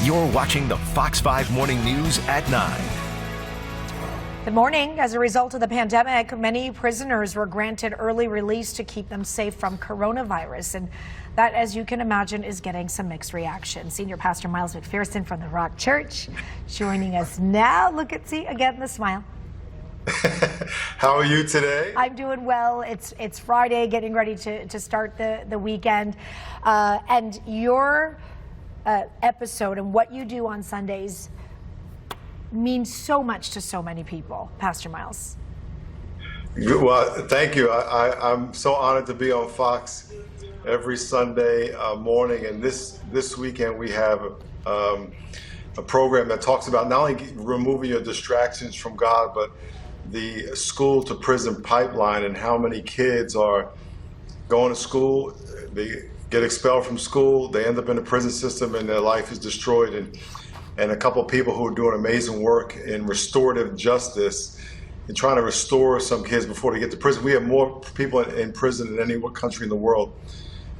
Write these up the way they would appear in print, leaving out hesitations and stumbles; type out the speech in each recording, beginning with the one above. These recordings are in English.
You're watching the Fox 5 Morning News at 9. Good morning. As a result of the pandemic, many prisoners were granted early release to keep them safe from coronavirus. And that, as you can imagine, is getting some mixed reaction. Senior Pastor Miles McPherson from the Rock Church joining us now. Look at, see, again, the smile. How are you today? I'm doing well. It's Friday, getting ready to start the weekend. And your episode and what you do on Sundays means so much to so many people, Pastor Miles. Well, thank you. I'm so honored to be on Fox every Sunday morning. And this weekend we have a program that talks about not only removing your distractions from God, but the school to prison pipeline and how many kids are going to school, they get expelled from school, they end up in the prison system and their life is destroyed. And a couple of people who are doing amazing work in restorative justice and trying to restore some kids before they get to prison. We have more people in prison than any country in the world,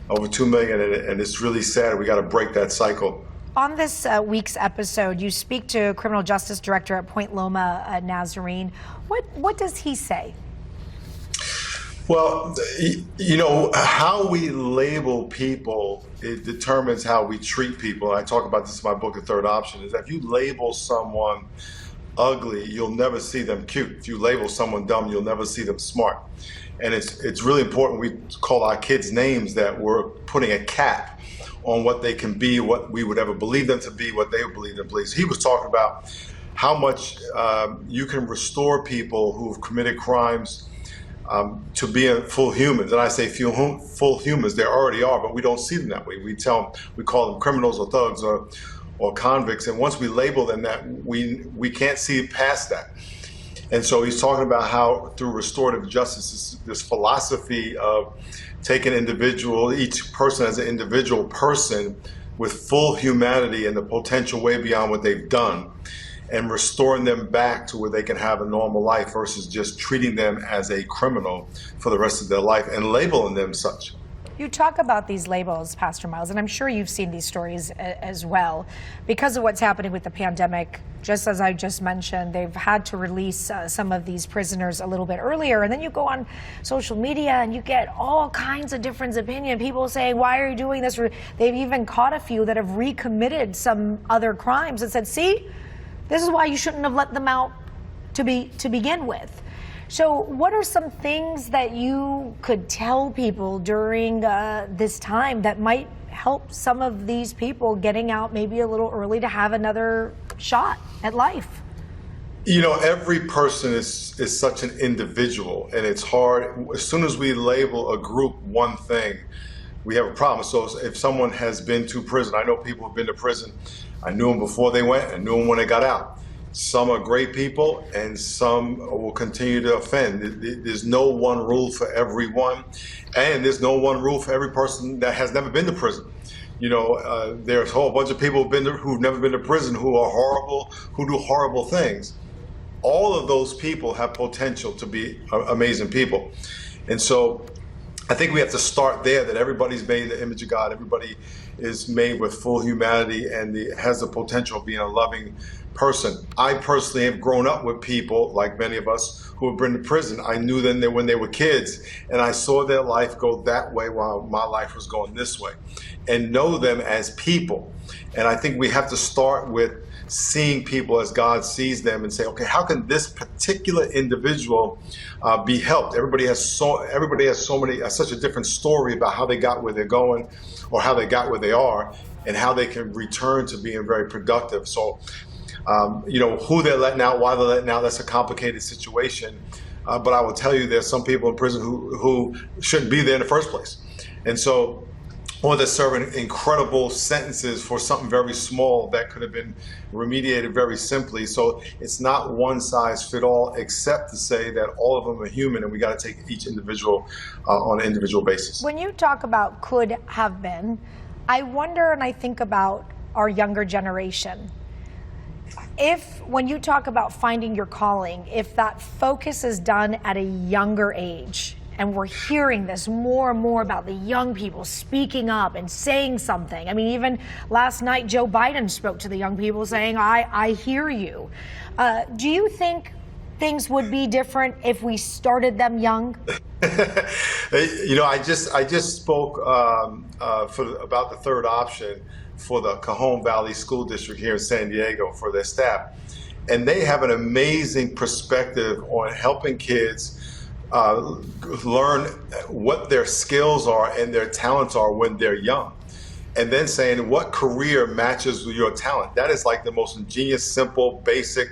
over 2 million, and it's really sad. We got to break that cycle. On this week's episode, you speak to Criminal Justice Director at Point Loma, Nazarene. What does he say? Well, you know, how we label people, it determines how we treat people. I talk about this in my book, The Third Option, is that if you label someone ugly, you'll never see them cute. If you label someone dumb, you'll never see them smart. And it's really important we call our kids names, that we're putting a cap on what they can be, what we would ever believe them to be, what they would believe them to be. So he was talking about how much you can restore people who've committed crimes to being full humans. And I say full humans, they already are, but we don't see them that way. We call them criminals or thugs or convicts. And once we label them that, we can't see past that. And so he's talking about how through restorative justice, this philosophy of taking each person as an individual person with full humanity and the potential way beyond what they've done, and restoring them back to where they can have a normal life versus just treating them as a criminal for the rest of their life and labeling them such. You talk about these labels, Pastor Miles, and I'm sure you've seen these stories as well. Because of what's happening with the pandemic, just as I just mentioned, they've had to release some of these prisoners a little bit earlier. And then you go on social media and you get all kinds of different opinion. People saying, why are you doing this? They've even caught a few that have recommitted some other crimes and said, see, this is why you shouldn't have let them out to begin with. So what are some things that you could tell people during this time that might help some of these people getting out maybe a little early to have another shot at life? You know, every person is such an individual, and it's hard. As soon as we label a group one thing, we have a problem. So if someone has been to prison, I know people who've been to prison. I knew them before they went, I knew them when they got out. Some are great people and some will continue to offend. There's no one rule for everyone, and there's no one rule for every person that has never been to prison. You know, there's a whole bunch of people who've never been to prison who are horrible, who do horrible things. All of those people have potential to be amazing people. And so I think we have to start there, that everybody's made in the image of God. Everybody is made with full humanity and has the potential of being a loving person. I personally have grown up with people, like many of us, who have been to prison. I knew them when they were kids, and I saw their life go that way while my life was going this way, and know them as people. And I think we have to start with seeing people as God sees them and say, okay, how can this particular individual be helped? Everybody has such a different story about how they got where they're going or how they got where they are and how they can return to being very productive. So, you know, who they're letting out, why they're letting out, that's a complicated situation. But I will tell you, there's some people in prison who shouldn't be there in the first place. And so, or they're serving incredible sentences for something very small that could have been remediated very simply. So it's not one size fit all, except to say that all of them are human and we got to take each individual on an individual basis. When you talk about could have been, I wonder and I think about our younger generation. When you talk about finding your calling, if that focus is done at a younger age, and we're hearing this more and more about the young people speaking up and saying something. I mean, even last night, Joe Biden spoke to the young people saying, I hear you. Do you think things would be different if we started them young? I just spoke about the third option for the Cajon Valley School District here in San Diego for their staff. And they have an amazing perspective on helping kids learn what their skills are and their talents are when they're young. And then saying what career matches with your talent. That is like the most ingenious, simple, basic,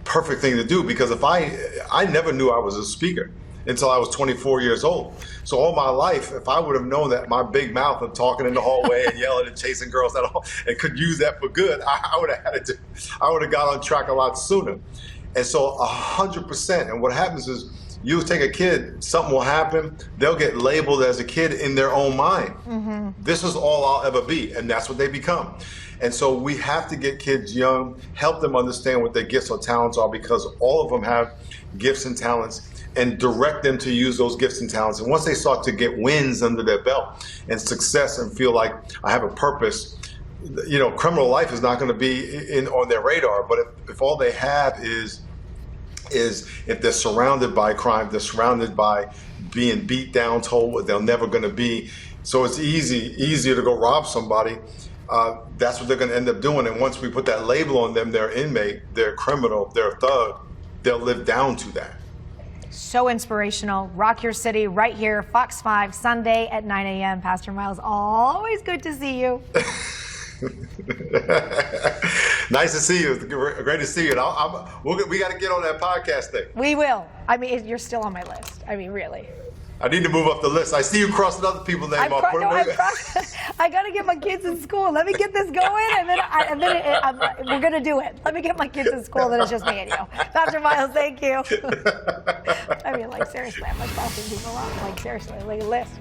perfect thing to do. Because if I never knew I was a speaker until I was 24 years old. So all my life, if I would have known that my big mouth of talking in the hallway and yelling and chasing girls and could use that for good, I would have got on track a lot sooner. And so 100%. And what happens is you take a kid, something will happen, they'll get labeled as a kid in their own mind. Mm-hmm. This is all I'll ever be, and that's what they become. And so we have to get kids young, help them understand what their gifts or talents are, because all of them have gifts and talents, and direct them to use those gifts and talents. And once they start to get wins under their belt and success and feel like I have a purpose, criminal life is not going to be on their radar. But if all they have is if they're surrounded by crime, they're surrounded by being beat down, told what they're never going to be. So it's easier to go rob somebody. That's what they're going to end up doing. And once we put that label on them, they're inmate, they're criminal, they're a thug, they'll live down to that. So inspirational. Rock your city right here, Fox 5, Sunday at 9 a.m. Pastor Miles, always good to see you. Nice to see you. Great to see you. And we got to get on that podcast thing. We will. I mean, you're still on my list. I mean, really. I need to move up the list. I see you crossing other people's names off. I got to get my kids in school. Let me get this going, and then we're going to do it. Let me get my kids in school, then it's just me and you. Pastor Miles, thank you. I mean, like, seriously, I'm like crossing people off. Like, seriously, like a list.